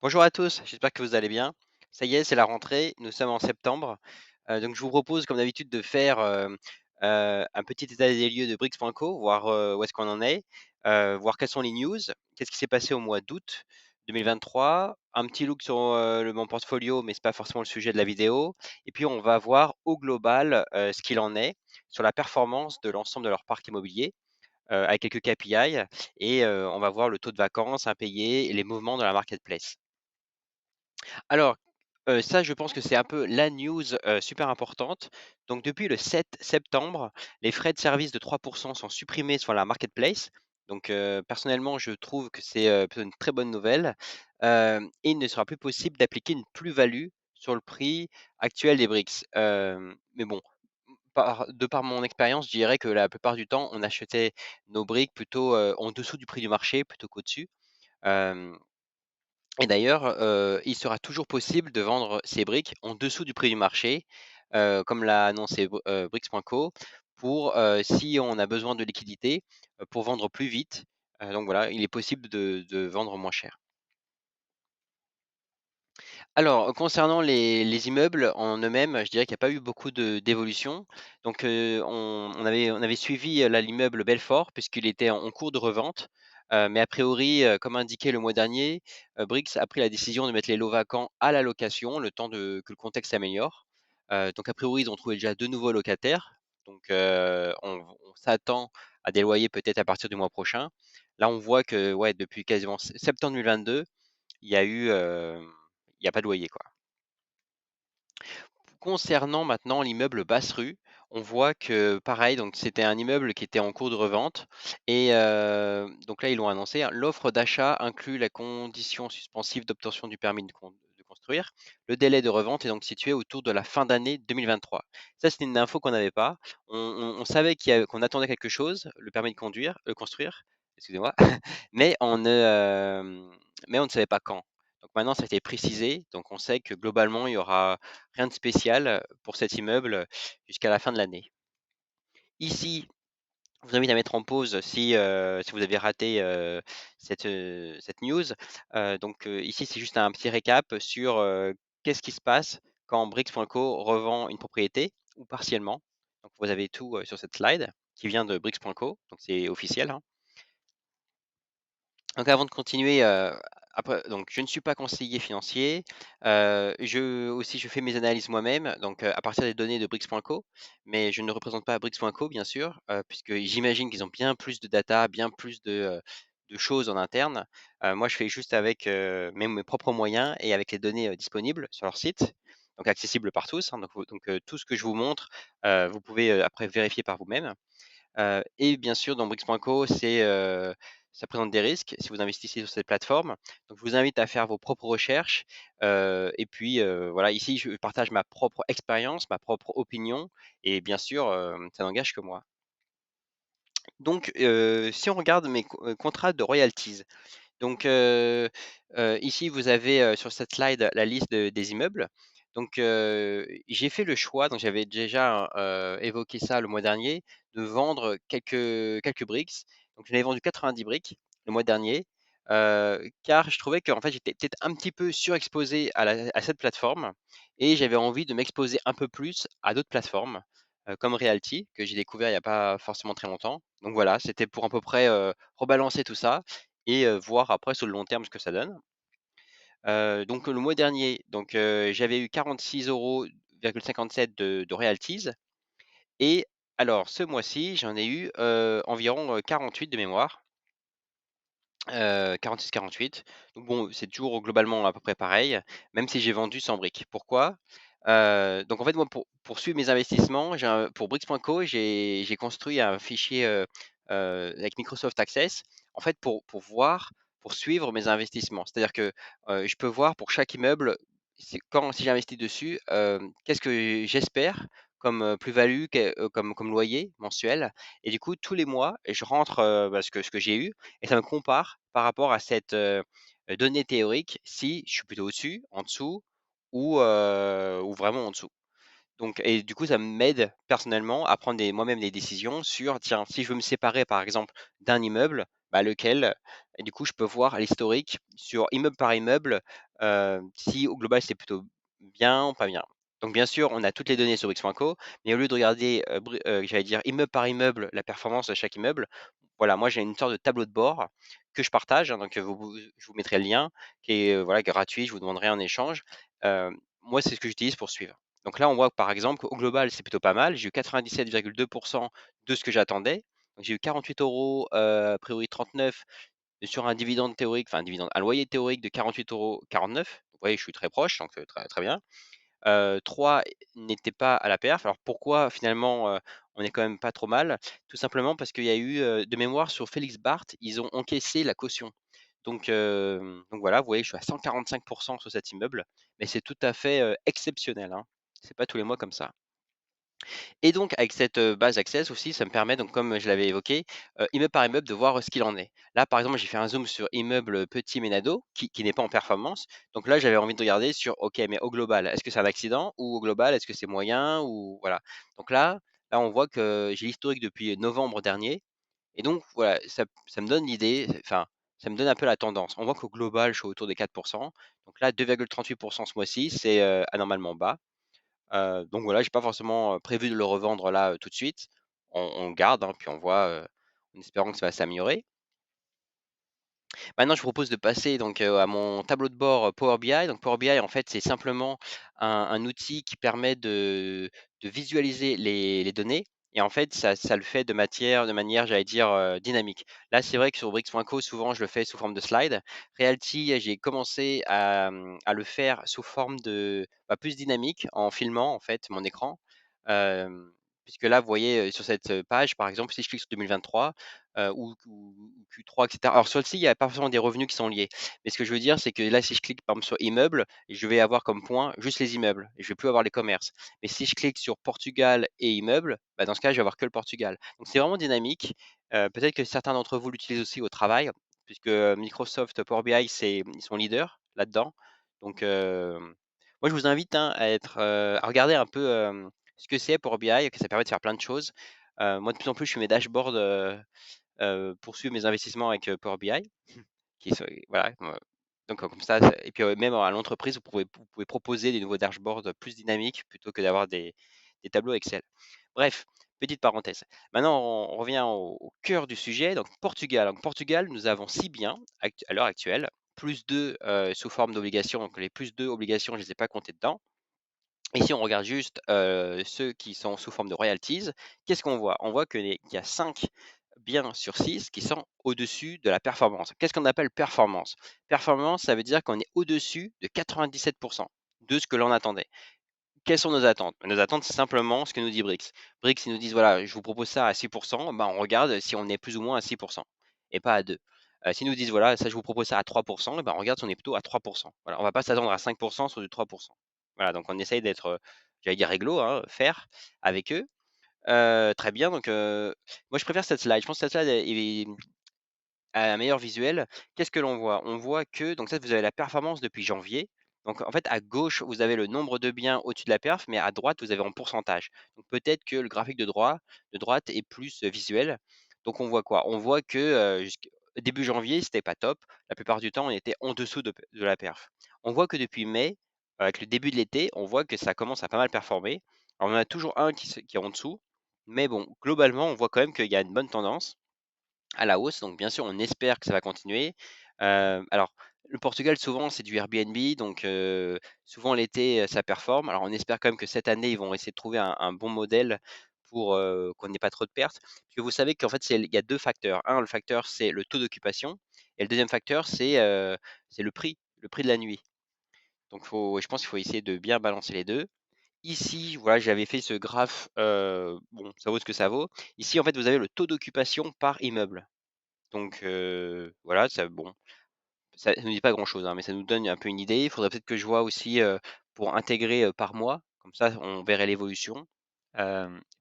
Bonjour à tous, j'espère que vous allez bien. Ça y est, c'est la rentrée, nous sommes en septembre. Donc je vous propose comme d'habitude de faire, un petit état des lieux de Brix.co, voir, où est-ce qu'on en est, voir quelles sont les news, qu'est-ce qui s'est passé au mois d'août 2023, un petit look sur, mon portfolio, mais c'est pas forcément le sujet de la vidéo et puis on va voir au global, ce qu'il en est sur la performance de l'ensemble de leur parc immobilier, avec quelques KPI et on va voir le taux de vacances impayés et les mouvements dans la marketplace. Alors, ça, je pense que c'est un peu la news, super importante. Donc depuis le 7 septembre, les frais de service de 3 sont supprimés sur la marketplace. Donc, personnellement, je trouve que c'est, plutôt une très bonne nouvelle. Et il ne sera plus possible d'appliquer une plus-value sur le prix actuel des briques. Mais bon, par mon expérience, je dirais que la plupart du temps, on achetait nos briques plutôt, en dessous du prix du marché plutôt qu'au-dessus. Hem et d'ailleurs, il sera toujours possible de vendre ces briques en dessous du prix du marché, comme l'a annoncé Brix.co pour, si on a besoin de liquidité, pour vendre plus vite. Donc voilà, il est possible de vendre moins cher. Alors, concernant les immeubles en eux-mêmes, je dirais qu'il n'y a pas eu beaucoup d'évolution. Donc, on avait suivi, l'immeuble Belfort puisqu'il était en cours de revente, mais a priori, comme indiqué le mois dernier, Brics a pris la décision de mettre les lots vacants à la location, le temps que le contexte s'améliore. Donc a priori, ils ont trouvé déjà 2 nouveaux locataires. Donc, on s'attend à des loyers peut-être à partir du mois prochain. Là, on voit que, ouais, depuis quasiment septembre 2022, il y a eu, il y a pas de loyer, quoi. Concernant maintenant l'immeuble Basse Rue, on voit que pareil, donc c'était un immeuble qui était en cours de revente et donc là, ils l'ont annoncé, hein, l'offre d'achat inclut la condition suspensive d'obtention du permis de construire. Le délai de revente est donc situé autour de la fin d'année 2023. Ça, c'était une info qu'on n'avait pas. On savait qu'on attendait quelque chose, le permis de conduire construire, excusez-moi, mais on ne savait pas quand. Donc maintenant, ça a été précisé, donc on sait que globalement, il y aura rien de spécial, pour cet immeuble, jusqu'à la fin de l'année. Ici, je vous invite à mettre en pause si vous avez raté, cette news. Ici, c'est juste un petit récap sur, qu'est-ce qui se passe quand Brix.co revend une propriété ou partiellement. Donc vous avez tout, sur cette slide qui vient de Brix.co, donc c'est officiel, hein. Donc avant de continuer, après donc je ne suis pas conseiller financier, je fais mes analyses moi-même, donc à partir des données de Brix.co, mais je ne représente pas Brix.co bien sûr, puisque j'imagine qu'ils ont bien plus de data, bien plus de choses en interne. Moi je fais juste avec, mes propres moyens et avec les données, disponibles sur leur site, donc accessibles par tous, hein, tout ce que je vous montre, vous pouvez, après vérifier par vous-même. Et bien sûr, dans Brix.co, ça présente des risques si vous investissez sur cette plateforme. Donc, je vous invite à faire vos propres recherches. Et puis, voilà, ici, je partage ma propre expérience, ma propre opinion. Et bien sûr, ça n'engage que moi. Donc, si on regarde mes contrats de royalties, donc, ici, vous avez, sur cette slide la liste des immeubles. Donc, j'ai fait le choix, donc j'avais déjà, évoqué ça le mois dernier, de vendre quelques briques. Donc j'en ai vendu 90 briques le mois dernier, car je trouvais qu'en fait, j'étais peut-être un petit peu surexposé à cette plateforme et j'avais envie de m'exposer un peu plus à d'autres plateformes, comme Realty, que j'ai découvert il n'y a pas forcément très longtemps. Donc voilà, c'était pour à peu près, rebalancer tout ça et voir après sur le long terme ce que ça donne. Donc le mois dernier, j'avais eu 46,57 € de royalties et alors ce mois-ci, j'en ai eu, environ, 48 de mémoire, 46-48. Donc bon, c'est toujours globalement à peu près pareil, même si j'ai vendu 100 briques. Pourquoi? Donc en fait, moi, pour suivre mes investissements, pour Bricks.co, j'ai construit un fichier, avec Microsoft Access, en fait, pour suivre mes investissements. C'est-à-dire que, je peux voir pour chaque immeuble, si j'investis dessus, qu'est-ce que j'espère comme, plus-value, comme loyer mensuel et du coup, tous les mois, je rentre, ce que j'ai eu et ça me compare par rapport à cette, donnée théorique, si je suis plutôt au-dessus, en dessous ou vraiment en dessous. Donc et du coup, ça m'aide personnellement à prendre moi-même des décisions sur, tiens, si je veux me séparer, par exemple, d'un immeuble, bah, lequel? Et du coup, je peux voir l'historique sur immeuble par immeuble, si au global c'est plutôt bien ou pas bien. Donc bien sûr, on a toutes les données sur Bricks.co, mais au lieu de regarder, j'allais dire immeuble par immeuble, la performance de chaque immeuble, voilà, moi j'ai une sorte de tableau de bord que je partage, hein, donc je vous mettrai le lien qui est, voilà, gratuit, je vous demanderai en échange. Moi, c'est ce que j'utilise pour suivre. Donc là, on voit que par exemple, au global, c'est plutôt pas mal. J'ai eu 97,2 de ce que j'attendais. Donc j'ai eu 48 €, a priori 39 sur un dividende théorique, enfin un dividende, un loyer théorique de 48,49 €. Vous voyez, je suis très proche, donc très, très bien. 3 n'étaient pas à la perf. Alors pourquoi finalement, on est quand même pas trop mal? Tout simplement parce qu'il y a eu, de mémoire sur Félix Barthes, ils ont encaissé la caution. Donc voilà, vous voyez, je suis à 145 sur cet immeuble, mais c'est tout à fait, exceptionnel, hein. C'est pas tous les mois comme ça. Et donc avec cette, base Access aussi, ça me permet donc comme je l'avais évoqué, immeuble par immeuble de voir, ce qu'il en est. Là, par exemple, j'ai fait un zoom sur immeuble, petit Ménado qui n'est pas en performance. Donc là, j'avais envie de regarder sur OK, mais au global, est-ce que c'est un accident? Ou au global, est-ce que c'est moyen? Ou voilà. Donc là, on voit que j'ai l'historique depuis novembre dernier et donc voilà, ça me donne l'idée, enfin, ça me donne un peu la tendance. On voit qu'au global, je suis autour des 4. Donc là, 2,38 ce mois-ci, c'est, anormalement bas. Donc voilà, j'ai pas forcément, prévu de le revendre là, tout de suite. On le garde, hein, puis on voit, en espérant que ça va s'améliorer. Maintenant, je vous propose de passer donc, à mon tableau de bord, Power BI. Donc Power BI, en fait, c'est simplement un outil qui permet de visualiser les données et en fait, ça le fait de manière, j'allais dire, dynamique. Là, c'est vrai que sur Bricks.co, souvent, je le fais sous forme de slide. Realty, j'ai commencé à le faire sous forme de, plus dynamique en filmant, en fait, mon écran. Hem, Puisque là, vous voyez, sur cette, page, par exemple, si je clique sur 2023, ou Q3 et cetera. Alors sur le site, il y a pas forcément des revenus qui sont liés. Mais ce que je veux dire, c'est que là, si je clique par exemple sur immeubles, je vais avoir comme point juste les immeubles et je vais plus avoir les commerces. Mais si je clique sur Portugal et immeubles, dans ce cas, je vais avoir que le Portugal. Donc c'est vraiment dynamique. Peut-être que certains d'entre vous l'utilisent aussi au travail, puisque, Microsoft Power BI, ils sont leaders là-dedans. Donc, moi, je vous invite, hein, à regarder un peu, ce que c'est Power BI, que ça permet de faire plein de choses. Moi, de plus en plus, je fais mes dashboards, poursuivre mes investissements avec, Power BI qui se voilà, donc comme ça et puis, même à l'entreprise, vous pouvez proposer des nouveaux dashboards plus dynamiques plutôt que d'avoir des tableaux Excel. Bref, petite parenthèse. Maintenant, on revient au cœur du sujet, donc Portugal. Donc Portugal, nous avons 6 biens à l'heure actuelle, plus 2 sous forme d'obligations, donc les plus 2 obligations, je ne les ai pas comptées dedans. Et si on regarde juste, ceux qui sont sous forme de royalties, qu'est-ce qu'on voit? On voit qu'il y a 5 biens sur 6 qui sont au-dessus de la performance. Qu'est-ce qu'on appelle performance? Performance, ça veut dire qu'on est au-dessus de 97 de ce que l'on attendait. Quelles sont nos attentes? Nos attentes, c'est simplement ce que nous dit Brix. Brix, ils nous disent: «Voilà, je vous propose ça à 6 on regarde si on est plus ou moins à 6 et pas à 2. S'ils nous disent: «Voilà, ça, je vous propose ça à 3 on regarde si on est plutôt à 3. Voilà, on va pas s'attendre à 5 sur du 3. Voilà, donc on essaye d'être, j'allais dire réglo, hein, fair avec eux. Très bien, donc moi, je préfère cette slide. Je pense que cette slide a un meilleur visuel. Qu'est-ce que l'on voit? On voit que donc ça, vous avez la performance depuis janvier. Donc en fait, à gauche, vous avez le nombre de biens au-dessus de la perf, mais à droite, vous avez en pourcentage. Donc peut-être que le graphique de droite est plus, visuel. Donc on voit quoi? On voit que, jusqu début janvier, c'était pas top. La plupart du temps, on était en dessous de la perf. On voit que depuis mai, avec le début de l'été, on voit que ça commence à pas mal performer. Alors on en a toujours un qui est en dessous, mais bon, globalement, on voit quand même qu'il y a une bonne tendance à la hausse. Donc bien sûr, on espère que ça va continuer. Alors le Portugal, souvent, c'est du Airbnb, donc souvent l'été, ça performe. Alors on espère quand même que cette année, ils vont essayer de trouver un bon modèle pour, qu'on n'ait pas trop de pertes. Parce que vous savez qu'en fait, il y a 2 facteurs. Un, le facteur, c'est le taux d'occupation et le deuxième facteur, c'est le prix de la nuit. Donc je pense qu'il faut essayer de bien balancer les 2. Ici, voilà, j'avais fait ce graphe, bon, ça vaut ce que ça vaut. Ici, en fait, vous avez le taux d'occupation par immeuble. Donc voilà, ça nous dit pas grand-chose, hein, mais ça nous donne un peu une idée. Il faudrait peut-être que je vois aussi, pour intégrer, par mois, comme ça on verrait l'évolution.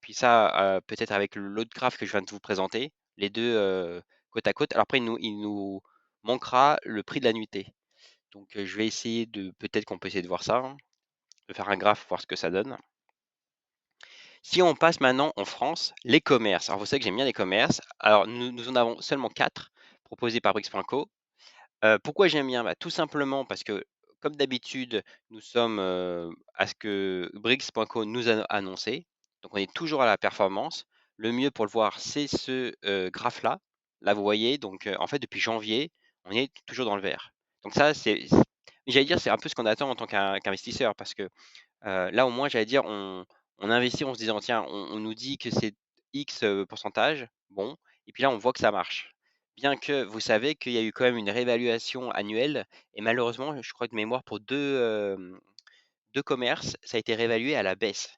Puis ça, peut-être avec l'autre graphe que je viens de vous présenter, les 2 côte à côte. Alors après il nous manquera le prix de la nuitée. Donc je vais essayer peut-être qu'on peut essayer de voir ça, hein, de faire un graphe, voir ce que ça donne. Si on passe maintenant en France, les commerces. Alors vous savez que j'aime bien les commerces. Alors nous en avons seulement 4 proposés par Brix.co. Pourquoi j'aime bien? Tout simplement parce que comme d'habitude, nous sommes, à ce que Brix.co nous a annoncé. Donc on est toujours à la performance. Le mieux pour le voir, c'est ce, graphe-là. Là, vous voyez, donc en fait, depuis janvier, on est toujours dans le vert. Donc ça, j'allais dire, c'est un peu ce qu'on attend en tant qu'investisseur parce que, là, au moins, j'allais dire, on investit en se disant: «Tiens, on nous dit que c'est X, pourcentage, bon» et puis là, on voit que ça marche. Bien que vous savez qu'il y a eu quand même une réévaluation annuelle et malheureusement, je crois de mémoire pour 2 commerces, ça a été réévalué à la baisse.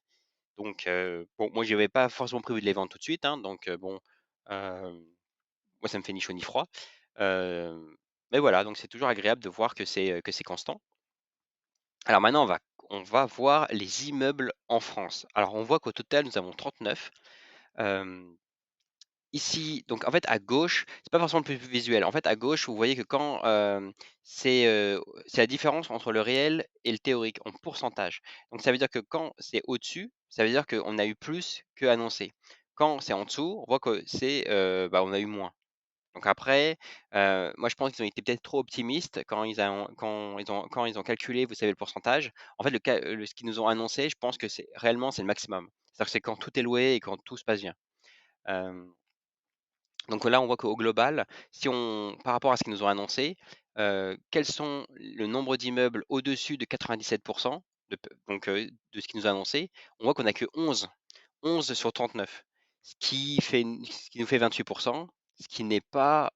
Donc bon, moi, j'avais pas forcément prévu de les vendre tout de suite, hein, donc bon, hem, moi, ça me fait ni chaud ni froid. Mais voilà, donc c'est toujours agréable de voir que c'est constant. Alors maintenant, on va voir les immeubles en France. Alors on voit qu'au total, nous avons 39. Hem, Ici, donc en fait, à gauche, c'est pas forcément le plus visuel. En fait, à gauche, vous voyez que quand, c'est la différence entre le réel et le théorique en pourcentage. Donc ça veut dire que quand c'est au-dessus, ça veut dire qu'on a eu plus qu'annoncé. Quand c'est en dessous, on voit que bah, on a eu moins. Donc après, moi je pense qu'ils ont été peut-être trop optimistes quand ils ont calculé, vous savez, le pourcentage. En fait, ce qu'ils nous ont annoncé, je pense que c'est le maximum. C'est-à-dire que c'est quand tout est loué et quand tout se passe bien. Hem, donc là, on voit qu'au global, si on par rapport à ce qu'ils nous ont annoncé, quels sont le nombre d'immeubles au-dessus de 97 de ce qu'ils nous ont annoncé, on voit qu'on a que 11 sur 39, ce qui nous fait 28, ce qui n'est pas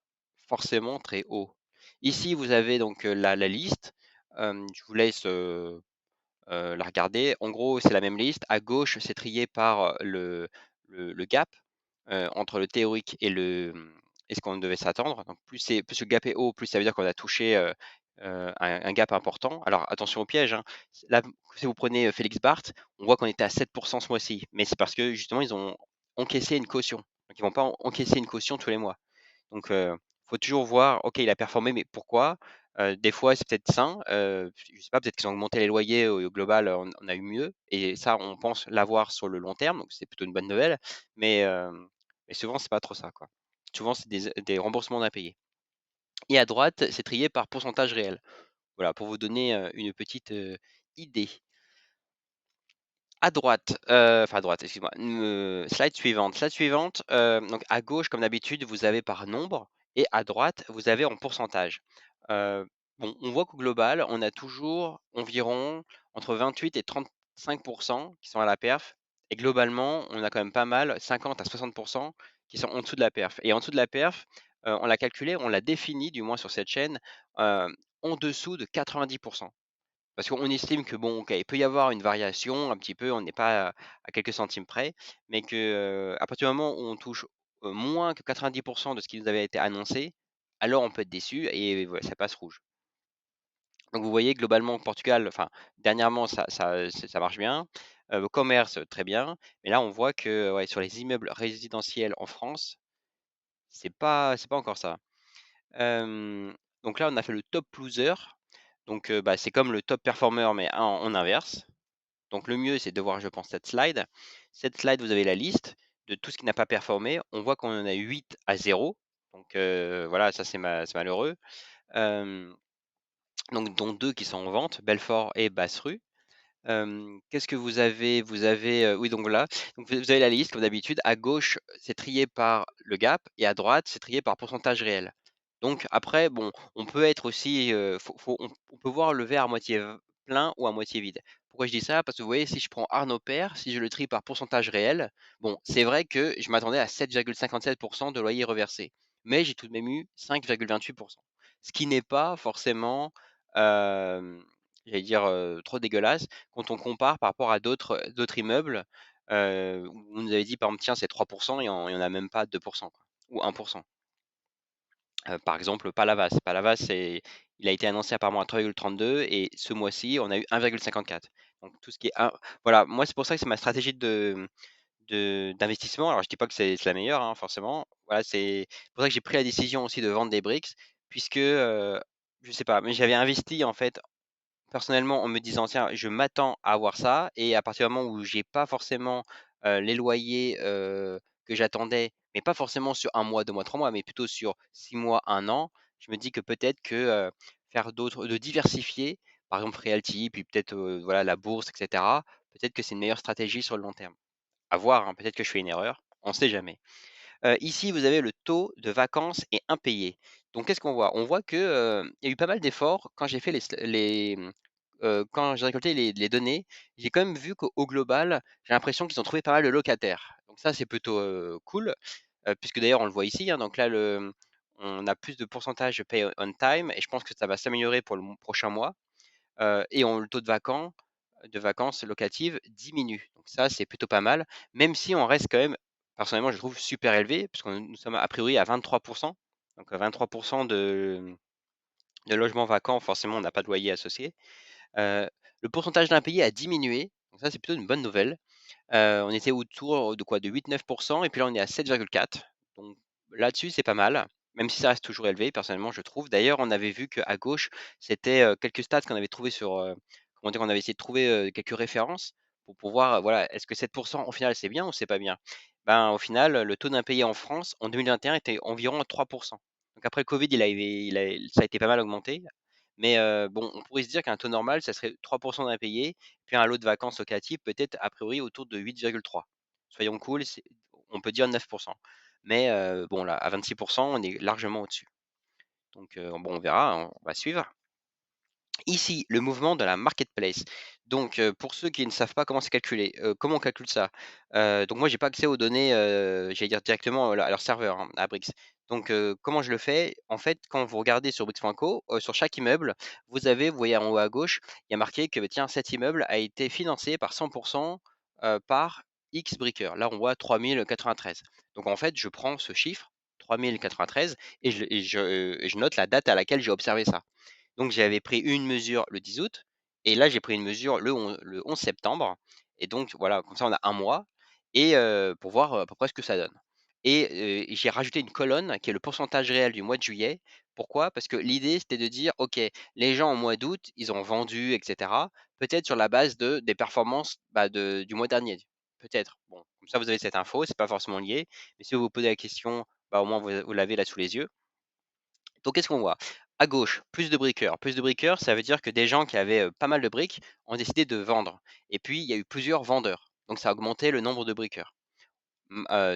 forcément très haut. Ici, vous avez donc, la liste, je vous laisse, la regarder. En gros, c'est la même liste. À gauche, c'est trié par, le gap, entre le théorique et ce qu'on devait s'attendre. Donc plus le gap est haut, plus ça veut dire qu'on a touché, un gap important. Alors attention au piège, hein. Là, si vous prenez, Félix Barthes, on voit qu'on était à 7 ce mois-ci, mais c'est parce que justement ils ont encaissé une caution. Donc ils vont pas encaisser une caution tous les mois. Donc faut toujours voir, OK, il a performé, mais pourquoi? Des fois, c'est peut-être sain, je sais pas, peut-être qu'ils ont augmenté les loyers, au global, on a eu mieux et ça, on pense l'avoir sur le long terme, donc c'est plutôt une bonne nouvelle, mais souvent, c'est pas trop ça, quoi. Souvent, c'est des remboursements d'impayés et à droite, c'est trié par pourcentage réel. Voilà, pour vous donner, une petite, idée. À droite, excuse-moi, slide suivante, donc à gauche, comme d'habitude, vous avez par nombre et à droite, vous avez en pourcentage. Heu, bon, on voit qu'au global, on a toujours environ entre 28 et 35 qui sont à la perf et globalement, on a quand même pas mal, 50 à 60 qui sont en dessous de la perf et en dessous de la perf, on l'a calculé, on l'a défini, du moins sur cette chaîne, en dessous de 90. Parce qu'on estime que bon, OK, il peut y avoir une variation un petit peu, on n'est pas à quelques centimes près, mais que, à partir du moment où on touche, moins que 90 de ce qui nous avait été annoncé, alors on peut être déçu et ouais, ça passe rouge. Donc vous voyez globalement au Portugal, enfin dernièrement ça marche bien, le commerce, très bien, mais là on voit que, ouais, sur les immeubles résidentiels en France, c'est pas encore ça. Hem, donc là on a fait le top loser, donc bah, c'est comme le top performer mais en inverse. Donc le mieux, c'est de voir, je pense, cette slide. Cette slide, vous avez la liste de tout ce qui n'a pas performé. On voit qu'on en a 8 à 0. Donc voilà, ça c'est malheureux. Hem, donc dont 2 qui sont en vente, Belfort et Basse-Rue. Qu'est-ce que vous avez? Vous avez, oui donc là, donc vous avez la liste comme d'habitude. À gauche, c'est trié par le gap et à droite, c'est trié par pourcentage réel. Donc après, bon, on peut être aussi, on peut voir le verre à moitié plein ou à moitié vide. Pourquoi je dis ça? Parce que vous voyez, si je prends Arnaud Père, si je le trie par pourcentage réel, bon, c'est vrai que je m'attendais à 7,57 de loyer reversé, mais j'ai tout de même eu 5,28. Ce qui n'est pas forcément, hem, j'allais dire, trop dégueulasse quand on compare par rapport à d'autres immeubles, où on nous avait dit par exemple: «Tiens, c'est 3 et il y en a même pas 2 quoi, ou 1. Par exemple, Palavas. Palavas, il a été annoncé apparemment à 3,32 et ce mois-ci, on a eu 1,54. Donc tout ce qui est voilà, moi, c'est pour ça que c'est ma stratégie d'investissement. Alors je dis pas que c'est la meilleure, hein, forcément. Voilà, c'est pour ça que j'ai pris la décision aussi de vendre des briques puisque, je sais pas, mais j'avais investi en fait personnellement, en me disant: «Tiens, je m'attends à avoir ça» et à partir du moment où j'ai pas forcément, les loyers, que j'attendais, mais pas forcément sur un mois, 2 mois, 3 mois, mais plutôt sur 6 mois, un an, je me dis que peut-être que, faire d'autres de diversifier par exemple Realty, puis peut-être, voilà la bourse et cetera, peut-être que c'est une meilleure stratégie sur le long terme. À voir, hein, peut-être que je fais une erreur, on ne sait jamais. Ici, vous avez le taux de vacances et impayés. Donc qu'est-ce qu'on voit? On voit que, il y a eu pas mal d'efforts quand j'ai fait quand j'ai récolté les données, j'ai quand même vu qu'au global, j'ai l'impression qu'ils ont trouvé pas mal de locataires. Donc ça, c'est plutôt, cool, puisque d'ailleurs on le voit ici, hein, donc là on a plus de pourcentage de pay on time et je pense que ça va s'améliorer pour le prochain mois, et le taux de vacances locatives diminue. Donc ça, c'est plutôt pas mal, même si on reste quand même, personnellement, je trouve super élevé, puisque nous sommes a priori à 23. Donc 23 de logements vacants, forcément, on n'a pas de loyer associé. Le pourcentage d'impayés a diminué, donc ça, c'est plutôt une bonne nouvelle. On était autour de quoi? De 8-9 et puis là, on est à 7,4. Donc là-dessus, c'est pas mal, même si ça reste toujours élevé, personnellement, je trouve. D'ailleurs, on avait vu qu'à gauche, c'était, quelques stats qu'on avait trouvés sur, comment dire? On avait essayé de trouver, quelques références pour voir, voilà, est-ce que 7 au final, c'est bien ou c'est pas bien? Ben, au final, le taux d'impayés en France, en 2021, était environ à 3. Donc après le covid, ça a été pas mal augmenté, mais bon, on pourrait se dire qu'un taux normal, ça serait 3 d'impayés, puis un lot de vacances locatif peut-être a priori autour de 8,3. Soyons cool, on peut dire 9. Mais bon là, à 26, on est largement au-dessus. Donc bon, on verra, hein, on va suivre. Ici, le mouvement de la marketplace. Donc, pour ceux qui ne savent pas comment c'est calculé, comment on calcule ça? Donc moi, j'ai pas accès aux données, j'allais dire directement, à leur serveur, hein, à Brix. Donc, comment je le fais? En fait, quand vous regardez sur Brix.co, sur chaque immeuble, vous voyez en haut à gauche, il y a marqué que, tiens, cet immeuble a été financé par 100 par X briqueur. Là, on voit 3 093. Donc en fait, je prends ce chiffre, 3 093, et je note la date à laquelle j'ai observé ça. Donc j'avais pris une mesure le 10 août et là j'ai pris une mesure le 11 septembre et donc voilà, comme ça on a un mois et pour voir, à peu près ce que ça donne et j'ai rajouté une colonne qui est le pourcentage réel du mois de juillet. Pourquoi? Parce que l'idée c'était de dire: «OK, les gens au mois d'août, ils ont vendu et cetera, peut-être sur la base des performances, bah, du mois dernier». Peut-être. Bon, comme ça vous avez cette info, c'est pas forcément lié, mais si vous vous posez la question, bah, au moins vous l'avez là sous les yeux. Donc qu'est-ce qu'on voit? À gauche, plus de briqueurs. Plus de briqueurs, ça veut dire que des gens qui avaient, pas mal de briques ont décidé de vendre et puis il y a eu plusieurs vendeurs. Donc ça a augmenté le nombre de briqueurs.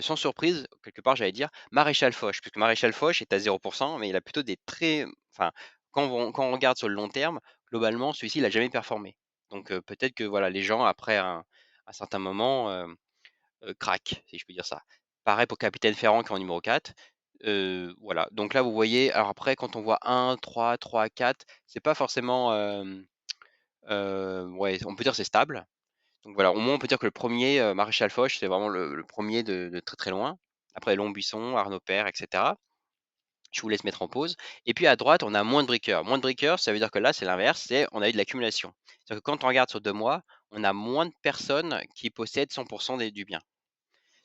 Sans surprise, quelque part, j'allais dire Maréchal Foch, puisque Maréchal Foch est à 0, mais il a plutôt des très enfin, quand on regarde sur le long terme, globalement, celui-ci, il a jamais performé. Donc peut-être que voilà, les gens après un certain moment, craquent, si je peux dire ça. Pareil pour Capitaine Ferrand qui est en numéro 4. Voilà, donc là, vous voyez, alors après quand on voit 1, 3, 3, 4, c'est pas forcément, ouais, on peut dire c'est stable. Donc voilà, au moins on peut dire que le premier er Maréchal Foch, c'est vraiment le 1 de très, très loin. Après Longbuisson, Arnaud Père et cetera. Je vous laisse mettre en pause et puis à droite, on a moins de briqueurs. Moins de briqueurs, ça veut dire que là, c'est l'inverse, c'est on a eu de l'accumulation. C'est-à-dire que quand on regarde sur 2 mois, on a moins de personnes qui possèdent 100 du bien.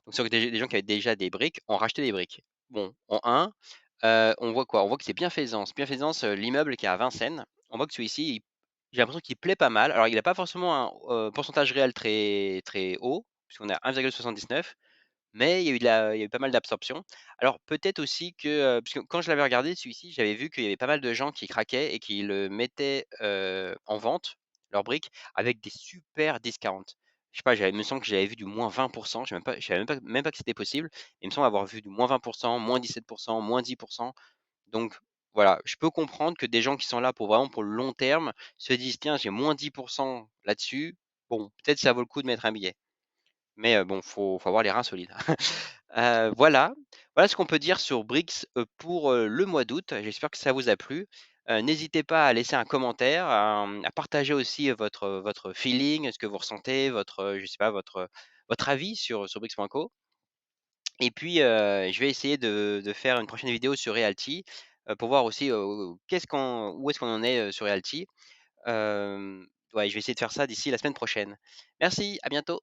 Donc c'est des gens qui avaient déjà des briques ont racheté des briques. Bon, en un, on voit quoi? On voit que c'est Bienfaisance. Bienfaisance, l'immeuble qui est à Vincennes, on voit que celui-ci, j'ai l'impression qu'il plaît pas mal. Alors il a pas forcément un, pourcentage réel très, très haut, puisqu'on est à 1,79, mais il y a eu pas mal d'absorption. Alors peut-être aussi que, puisque quand je l'avais regardé celui-ci, j'avais vu qu'il y avait pas mal de gens qui craquaient et qui le mettaient, en vente, leurs briques, avec des super discounts. Je sais pas, il me semble que j'avais vu du moins 20. Je savais même pas que c'était possible. Il me semble avoir vu du moins 20, moins 17, moins 10. Donc voilà, je peux comprendre que des gens qui sont là pour vraiment pour le long terme se disent: «Tiens, j'ai moins 10 là-dessus, bon, peut-être ça vaut le coup de mettre un billet». Mais bon, faut avoir les reins solides. Voilà, voilà ce qu'on peut dire sur Brix, pour, le mois d'août. J'espère que ça vous a plu. N'hésitez pas à laisser un commentaire, à partager aussi, votre feeling, ce que vous ressentez, je sais pas, votre avis sur Brix.co et puis, je vais essayer de faire une prochaine vidéo sur Realty, pour voir aussi, où est-ce qu'on en est, sur Realty. Ouais, je vais essayer de faire ça d'ici la semaine prochaine. Merci, à bientôt.